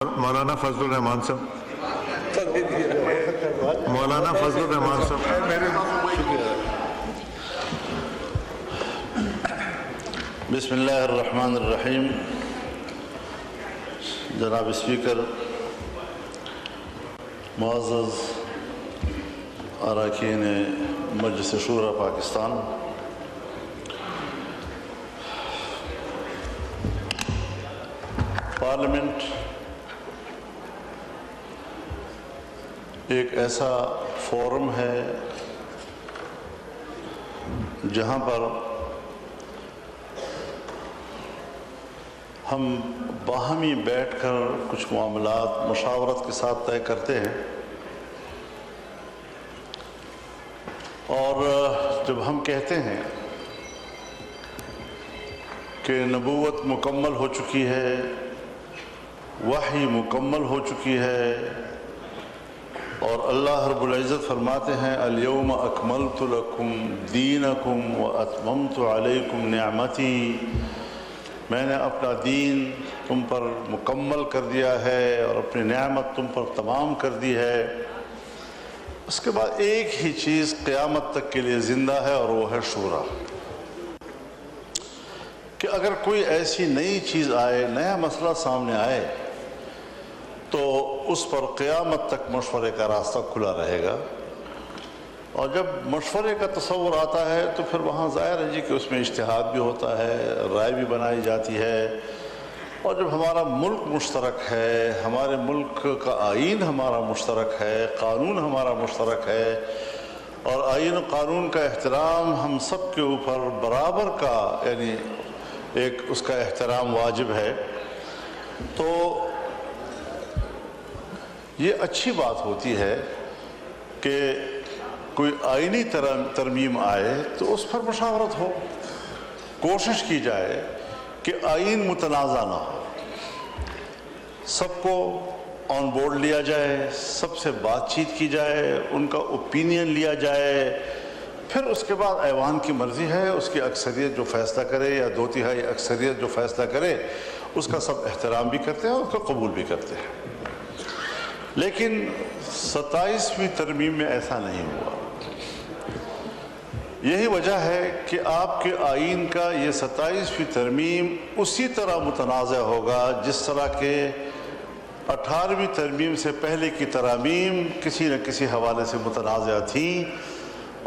مولانا فضل الرحمان صاحب مولانا فضل الرحمان صاحب بسم اللہ الرحمن الرحیم. جناب اسپیکر، معزز اراکین مجلس شورا پاکستان، پارلیمنٹ ایک ایسا فورم ہے جہاں پر ہم باہمی بیٹھ کر کچھ معاملات مشاورت کے ساتھ طے کرتے ہیں، اور جب ہم کہتے ہیں کہ نبوت مکمل ہو چکی ہے، وحی مکمل ہو چکی ہے، اور اللہ رب العزت فرماتے ہیں الیوم اکملت لکم دینکم واتممت علیکم نعمتی، میں نے اپنا دین تم پر مکمل کر دیا ہے اور اپنی نعمت تم پر تمام کر دی ہے. اس کے بعد ایک ہی چیز قیامت تک کے لیے زندہ ہے، اور وہ ہے شورا. کہ اگر کوئی ایسی نئی چیز آئے، نیا مسئلہ سامنے آئے، تو اس پر قیامت تک مشورے کا راستہ کھلا رہے گا. اور جب مشورے کا تصور آتا ہے تو پھر وہاں ظاہر ہے کہ اس میں اجتہاد بھی ہوتا ہے، رائے بھی بنائی جاتی ہے. اور جب ہمارا ملک مشترک ہے، ہمارے ملک کا آئین ہمارا مشترک ہے، قانون ہمارا مشترک ہے، اور آئین و قانون کا احترام ہم سب کے اوپر برابر کا، یعنی ایک اس کا احترام واجب ہے، تو یہ اچھی بات ہوتی ہے کہ کوئی آئینی ترمیم آئے تو اس پر مشاورت ہو، کوشش کی جائے کہ آئین متنازع نہ ہو، سب کو آن بورڈ لیا جائے، سب سے بات چیت کی جائے، ان کا اوپینین لیا جائے. پھر اس کے بعد ایوان کی مرضی ہے، اس کی اکثریت جو فیصلہ کرے یا 2/3 اکثریت جو فیصلہ کرے اس کا سب احترام بھی کرتے ہیں اور اس کو قبول بھی کرتے ہیں. لیکن 27ویں ترمیم میں ایسا نہیں ہوا. یہی وجہ ہے کہ آپ کے آئین کا یہ 27ویں ترمیم اسی طرح متنازع ہوگا جس طرح کہ 18ویں ترمیم سے پہلے کی ترامیم کسی نہ کسی حوالے سے متنازع تھیں،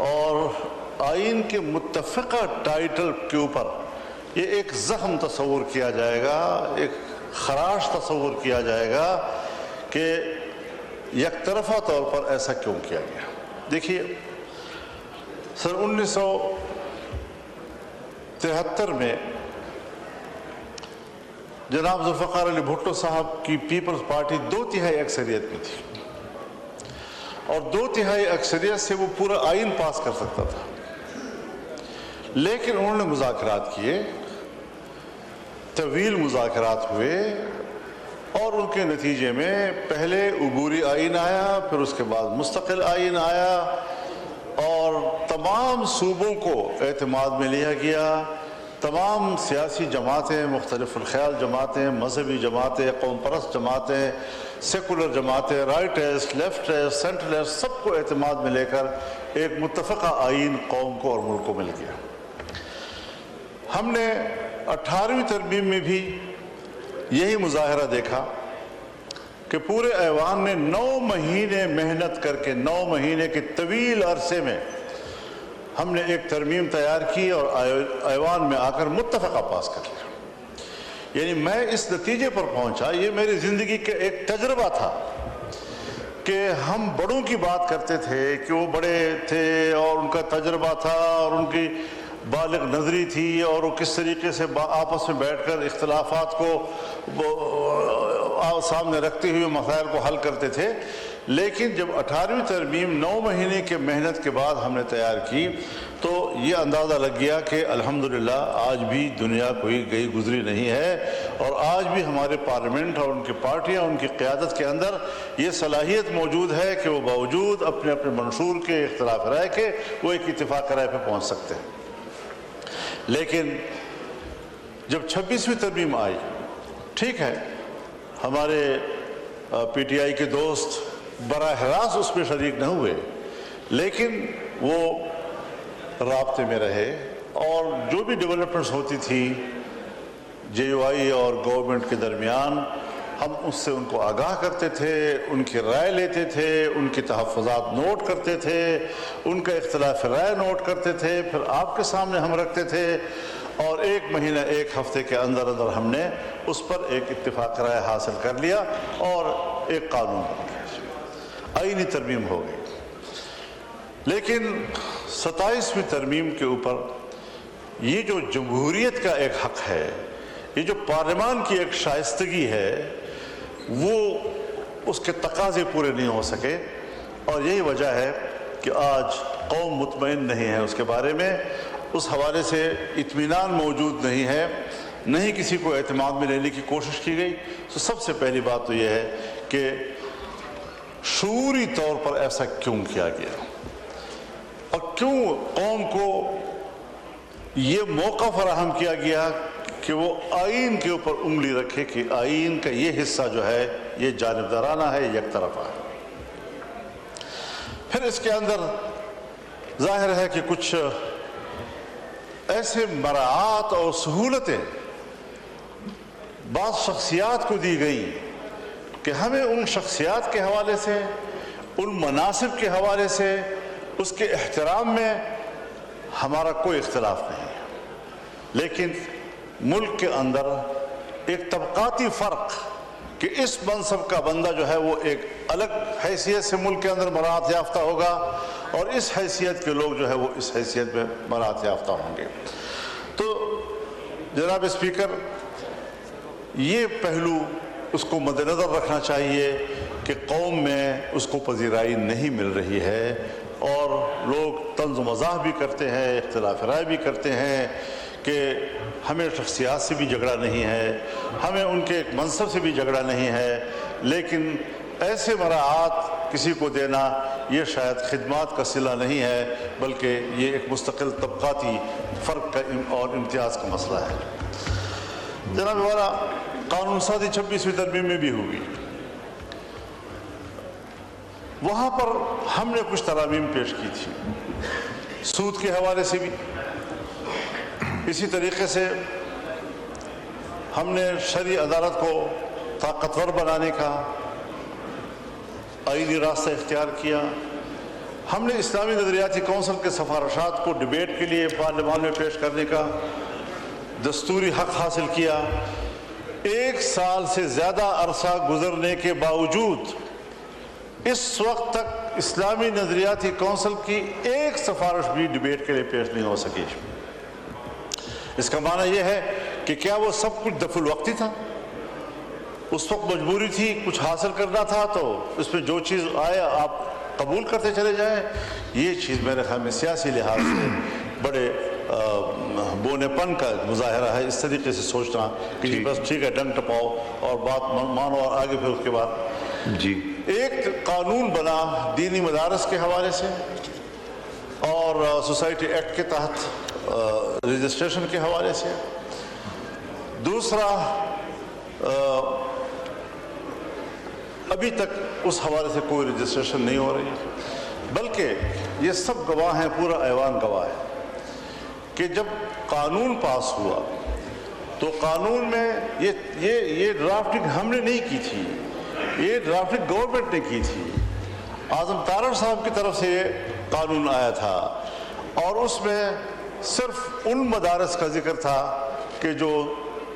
اور آئین کے متفقہ ٹائٹل کے اوپر یہ ایک زخم تصور کیا جائے گا، ایک خراش تصور کیا جائے گا کہ یک طرفہ طور پر ایسا کیوں کیا گیا. دیکھیے، سن 1973 میں جناب ذوالفقار علی بھٹو صاحب کی پیپلز پارٹی 2/3 اکثریت میں تھی، اور 2/3 اکثریت سے وہ پورا آئین پاس کر سکتا تھا. لیکن انہوں نے مذاکرات کیے، طویل مذاکرات ہوئے، اور ان کے نتیجے میں پہلے عبوری آئین آیا، پھر اس کے بعد مستقل آئین آیا، اور تمام صوبوں کو اعتماد میں لیا گیا. تمام سیاسی جماعتیں، مختلف الخیال جماعتیں، مذہبی جماعتیں، قوم پرست جماعتیں، سیکولر جماعتیں، رائٹرز، لیفٹرز، سینٹرلز، سب کو اعتماد میں لے کر ایک متفقہ آئین قوم کو اور ملک کو مل گیا. ہم نے 18ویں ترمیم میں بھی یہی مظاہرہ دیکھا کہ پورے ایوان نے 9 مہینے محنت کر کے، 9 مہینے کے طویل عرصے میں ہم نے ایک ترمیم تیار کی اور ایوان میں آ کر متفقہ پاس کر لیا. یعنی میں اس نتیجے پر پہنچا، یہ میری زندگی کا ایک تجربہ تھا کہ ہم بڑوں کی بات کرتے تھے کہ وہ بڑے تھے اور ان کا تجربہ تھا اور ان کی بالغ نظری تھی، اور وہ کس طریقے سے آپس میں بیٹھ کر اختلافات کو سامنے رکھتے ہوئے مسائل کو حل کرتے تھے. لیکن جب 18ویں ترمیم 9 مہینے کے محنت کے بعد ہم نے تیار کی تو یہ اندازہ لگ گیا کہ الحمدللہ آج بھی دنیا کوئی گئی گزری نہیں ہے، اور آج بھی ہمارے پارلیمنٹ اور ان کی پارٹیاں، ان کی قیادت کے اندر یہ صلاحیت موجود ہے کہ وہ باوجود اپنے اپنے منشور کے، اختلاف رائے کے، وہ ایک اتفاق رائے پہ پہنچ سکتے ہیں. لیکن جب 26ویں ترمیم آئی، ٹھیک ہے، ہمارے پی ٹی آئی کے دوست براہ راست اس میں شریک نہ ہوئے، لیکن وہ رابطے میں رہے اور جو بھی ڈیولپمنٹس ہوتی تھی جے یو آئی اور گورنمنٹ کے درمیان، ہم اس سے ان کو آگاہ کرتے تھے، ان کی رائے لیتے تھے، ان کی تحفظات نوٹ کرتے تھے، ان کا اختلاف رائے نوٹ کرتے تھے، پھر آپ کے سامنے ہم رکھتے تھے، اور 1 مہینہ 1 ہفتے کے اندر ہم نے اس پر ایک اتفاق رائے حاصل کر لیا اور ایک قانون بن گیا، آئینی ترمیم ہو گئی۔ لیکن 27ویں ترمیم کے اوپر یہ جو جمہوریت کا ایک حق ہے، یہ جو پارلیمان کی ایک شائستگی ہے، وہ اس کے تقاضے پورے نہیں ہو سکے، اور یہی وجہ ہے کہ آج قوم مطمئن نہیں ہے اس کے بارے میں، اس حوالے سے اطمینان موجود نہیں ہے، نہیں کسی کو اعتماد میں لینے کی کوشش کی گئی۔ تو سب سے پہلی بات تو یہ ہے کہ شعوری طور پر ایسا کیوں کیا گیا، اور کیوں قوم کو یہ موقع فراہم کیا گیا کہ وہ آئین کے اوپر انگلی رکھے کہ آئین کا یہ حصہ جو ہے یہ جانبدارانہ ہے، یک طرفہ ہے۔ پھر اس کے اندر ظاہر ہے کہ کچھ ایسے مراعات اور سہولتیں بعض شخصیات کو دی گئیں کہ ہمیں ان شخصیات کے حوالے سے، ان مناصب کے حوالے سے، اس کے احترام میں ہمارا کوئی اختلاف نہیں ہے، لیکن ملک کے اندر ایک طبقاتی فرق کہ اس منصب کا بندہ جو ہے وہ ایک الگ حیثیت سے ملک کے اندر مراعات یافتہ ہوگا، اور اس حیثیت کے لوگ جو ہے وہ اس حیثیت میں مراعات یافتہ ہوں گے۔ تو جناب اسپیکر، یہ پہلو اس کو مد نظر رکھنا چاہیے کہ قوم میں اس کو پذیرائی نہیں مل رہی ہے، اور لوگ طنز و مزاح بھی کرتے ہیں، اختلاف رائے بھی کرتے ہیں کہ ہمیں شخصیات سے بھی جھگڑا نہیں ہے، ہمیں ان کے ایک منصب سے بھی جھگڑا نہیں ہے، لیکن ایسے مراعات کسی کو دینا یہ شاید خدمات کا صلہ نہیں ہے، بلکہ یہ ایک مستقل طبقاتی فرق کا اور امتیاز کا مسئلہ ہے۔ جناب والا، قانون سازی 26ویں ترمیم میں بھی ہوگی، وہاں پر ہم نے کچھ ترامیم پیش کی تھی، سود کے حوالے سے بھی اسی طریقے سے ہم نے شرعی عدالت کو طاقتور بنانے کا آئینی راستہ اختیار کیا، ہم نے اسلامی نظریاتی کونسل کے سفارشات کو ڈیبیٹ کے لیے پارلیمان میں پیش کرنے کا دستوری حق حاصل کیا۔ 1 سال سے زیادہ عرصہ گزرنے کے باوجود اس وقت تک اسلامی نظریاتی کونسل کی ایک سفارش بھی ڈیبیٹ کے لیے پیش نہیں ہو سکی۔ اس کا معنی یہ ہے کہ کیا وہ سب کچھ دفع الوقتی تھا؟ اس وقت مجبوری تھی، کچھ حاصل کرنا تھا تو اس میں جو چیز آئے آپ قبول کرتے چلے جائیں؟ یہ چیز میرے خیال میں سیاسی لحاظ سے بڑے بونے پن کا مظاہرہ ہے، اس طریقے سے سوچنا کہ جی بس ٹھیک ہے ڈنگ ٹپاؤ اور بات مانو اور آگے پھر اس کے بعد جی ایک قانون بنا دینی مدارس کے حوالے سے اور سوسائٹی ایکٹ کے تحت رجسٹریشن کے حوالے سے۔ دوسرا، ابھی تک اس حوالے سے کوئی رجسٹریشن نہیں ہو رہی، بلکہ یہ سب گواہ ہیں، پورا ایوان گواہ ہے کہ جب قانون پاس ہوا تو قانون میں یہ ڈرافٹنگ ہم نے نہیں کی تھی، یہ ڈرافٹنگ گورنمنٹ نے کی تھی۔ اعظم تارڑ صاحب کی طرف سے یہ قانون آیا تھا، اور اس میں صرف ان مدارس کا ذکر تھا کہ جو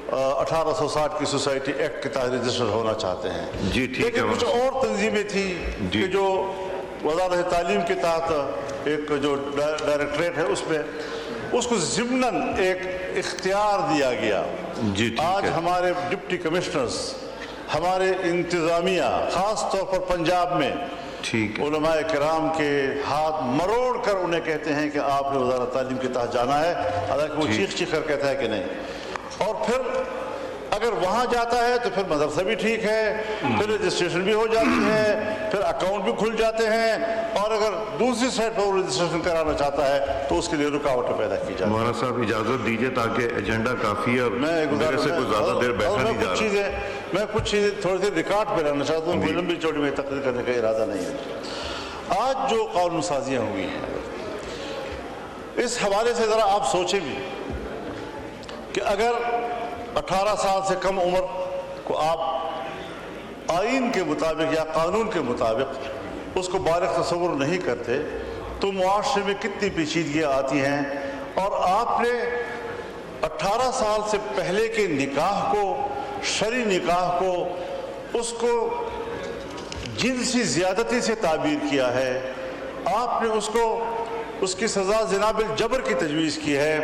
1860 کی سوسائٹی ایکٹ کے تحت رجسٹر ہونا چاہتے ہیں۔ جی ٹھیک ہے۔ لیکن کچھ اور تنظیمیں تھیں کہ جو وزارت تعلیم کے تحت ایک جو ڈائریکٹریٹ ہے اس میں اس کو ضمناً ایک اختیار دیا گیا۔ جی ٹھیک ہے۔ آج ہمارے ڈپٹی کمشنرز، ہمارے انتظامیہ، خاص طور پر پنجاب میں ٹھیک ہے، علماء کرام کے ہاتھ مروڑ کر انہیں کہتے ہیں کہ آپ نے وزارت تعلیم کے تحت جانا ہے، حالانکہ وہ چیخ چیخ کر کہتا ہے کہ نہیں۔ اور پھر اگر وہاں جاتا ہے تو پھر مدرسہ بھی ٹھیک ہے، پھر رجسٹریشن بھی ہو جاتی ہے، پھر اکاؤنٹ بھی کھل جاتے ہیں، اور اگر دوسری سائٹ پر وہ رجسٹریشن کرانا چاہتا ہے تو اس کے لیے رکاوٹیں پیدا کی جاتی ہیں۔ مولانا صاحب اجازت دیجیے تاکہ ایجنڈا کافی ہے اور میں میرے سے کوئی زیادہ دیر بیٹھا نہیں جا کچھ رہا۔ چیزیں میں کچھ چیزیں تھوڑی سی ریکارڈ پہ لانا چاہتا ہوں، لمبی چوڑی میں تقریر کرنے کا ارادہ نہیں ہے۔ آج جو قانون سازیاں ہوئی ہیں اس حوالے سے ذرا آپ سوچیں بھی کہ اگر 18 سال سے کم عمر کو آپ آئین کے مطابق یا قانون کے مطابق اس کو بالغ تصور نہیں کرتے تو معاشرے میں کتنی پیچیدگیاں آتی ہیں، اور آپ نے 18 سال سے پہلے کے نکاح کو، شرعی نکاح کو، اس کو جنسی زیادتی سے تعبیر کیا ہے، آپ نے اس کی سزا زنا بالجبر کی تجویز کی ہے۔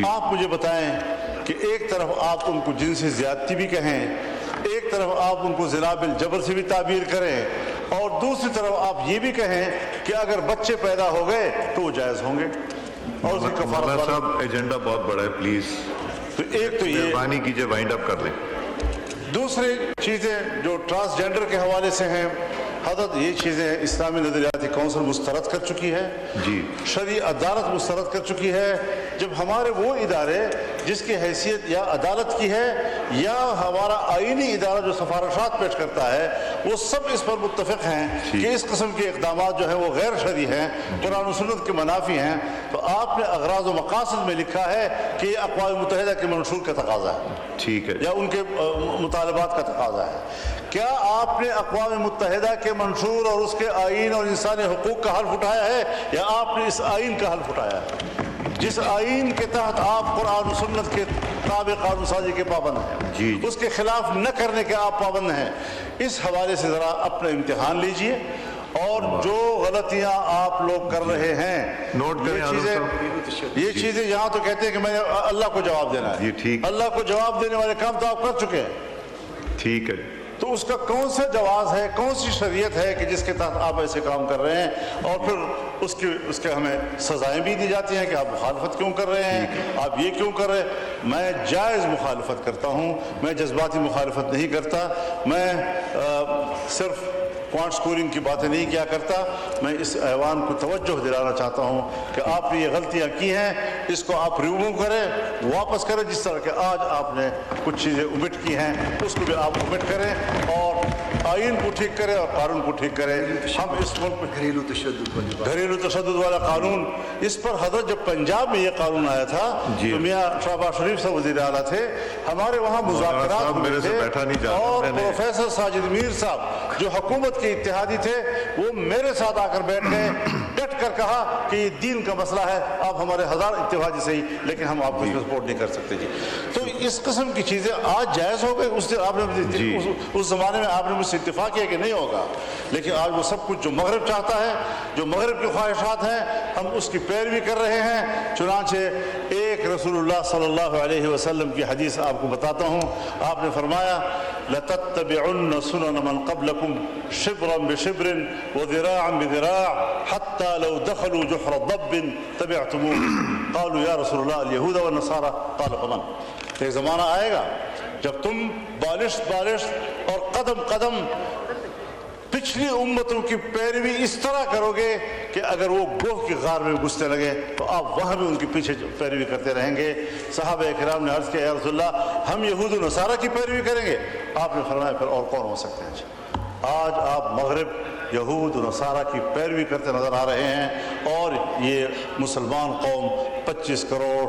آپ مجھے بتائیں کہ ایک طرف آپ ان کو جنسی زیادتی بھی کہیں، ایک طرف آپ ان کو زنا بالجبر سے بھی تعبیر کریں، اور دوسری طرف آپ یہ بھی کہیں کہ اگر بچے پیدا ہو گئے تو وہ جائز ہوں گے اور اس کی کفارت۔ مولانا صاحب ایجنڈا بہت بڑا ہے، پلیز تو ایک تو یہ مہربانی کیجئے وائنڈ اپ کر لیں۔ دوسری چیزیں جو ٹرانسجینڈر کے حوالے سے ہیں، حضرت یہ چیزیں اسلامی نظریاتی کونسل مسترد کر چکی ہے، شرعی عدالت مسترد کر چکی ہے۔ جب ہمارے وہ ادارے جس کی حیثیت یا عدالت کی ہے یا ہمارا آئینی ادارہ جو سفارشات پیش کرتا ہے، وہ سب اس پر متفق ہیں کہ اس قسم کے اقدامات جو ہیں وہ غیر شرعی ہیں، قرآن و سنت کے منافی ہیں، تو آپ نے اغراض و مقاصد میں لکھا ہے کہ یہ اقوام متحدہ کے منشور کا تقاضا ہے، ٹھیک ہے، یا ان کے مطالبات کا تقاضا ہے۔ کیا آپ نے اقوام متحدہ کے منشور اور اس کے آئین اور انسانی حقوق کا حلف اٹھایا ہے، یا آپ نے اس آئین کا حلف اٹھایا ہے جس آئین کے تحت آپ قرآن و سنت کے تابع قانون سازی کے پابند ہیں، اس کے خلاف نہ کرنے کے آپ پابند ہیں؟ اس حوالے سے ذرا اپنا امتحان لیجئے، اور جو غلطیاں آپ لوگ کر رہے ہیں، نوٹ کریں، یہ چیزیں یہاں تو کہتے ہیں کہ میں اللہ کو جواب دینا ہے، اللہ کو جواب دینے والے کام تو آپ کر چکے ہیں، ٹھیک ہے، تو اس کا کون سا جواز ہے، کون سی شریعت ہے کہ جس کے تحت آپ ایسے کام کر رہے ہیں، اور پھر اس کے ہمیں سزائیں بھی دی جاتی ہیں کہ آپ مخالفت کیوں کر رہے ہیں، آپ یہ کیوں کر رہے ہیں؟ میں جائز مخالفت کرتا ہوں، میں جذباتی مخالفت نہیں کرتا، میں صرف پوائنٹ سکورنگ کی باتیں نہیں کیا کرتا، میں اس ایوان کو توجہ دلانا چاہتا ہوں کہ آپ نے یہ غلطیاں کی ہیں، اس کو آپ ریموو کریں، واپس کریں، جس طرح کہ آج آپ نے کچھ چیزیں omit کی ہیں اس کو بھی آپ omit کریں، اور آئین کو ٹھیک کریں اور قانون کو ٹھیک کریں۔ ہم اس ملک میں گھریلو تشدد والا قانون، اس پر حضرت جب پنجاب میں یہ قانون آیا تھا تو میاں شہباز شریف صاحب وزیر اعلیٰ تھے، ہمارے وہاں مذاکرات ہوئے تھے، اور پروفیسر ساجد میر صاحب جو حکومت کے اتحادی تھے وہ میرے ساتھ آ کر بیٹھ گئے، ڈٹ کر کہا کہ یہ دین کا مسئلہ ہے، آپ ہمارے ہزار اتحادی سے ہی، لیکن ہم آپ کو اس میں سپورٹ نہیں کر سکتے۔ تو اس قسم کی چیزیں آج جائز ہو گئی، اس زمانے میں آپ نے مجھ سے اتفاق کیا کہ نہیں ہوگا، لیکن آج وہ سب کچھ جو مغرب چاہتا ہے، جو مغرب کی خواہشات ہیں، ہم اس کی پیروی کر رہے ہیں۔ چنانچہ ایک رسول اللہ صلی اللہ علیہ وسلم کی حدیث آپ کو بتاتا ہوں، آپ نے فرمایا لَتَتَّبِعُنَّ سُنَنَ مَنْ قَبْلَكُمْ شِبْرًا بِشِبْرٍ وَذِرَاعًا بِذِرَاعٍ حَتَّى لَوْ دَخَلُوا جُحْرَ ضَبٍّ تَبِعْتُمُوهُ قَالُوا يَا رسول اللہ الْيَهُودَ وَالنَّصَارَى قَالَ فَمَنْ۔ ایک زمانہ آئے گا جب تم بالشت اور قدم قدم پچھلی امتوں کی پیروی اس طرح کرو گے کہ اگر وہ گوہ کی غار میں گھسنے لگے تو آپ وہاں بھی ان کے پیچھے پیروی کرتے رہیں گے۔ صحابہ کرام نے عرض کیا یا رسول اللہ ہم یہود و نصارہ کی پیروی کریں گے؟ آپ نے فرمایا پھر اور کون ہو سکتے ہیں؟ آج آپ مغرب یہود و نصارہ کی پیروی کرتے نظر آ رہے ہیں، اور یہ مسلمان قوم 25 کروڑ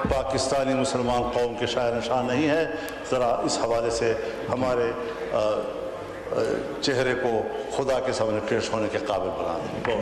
پاکستانی مسلمان قوم کے شاعر نشان نہیں ہے۔ ذرا اس حوالے سے ہمارے چہرے کو خدا کے سامنے پیش ہونے کے قابل بنا دیں۔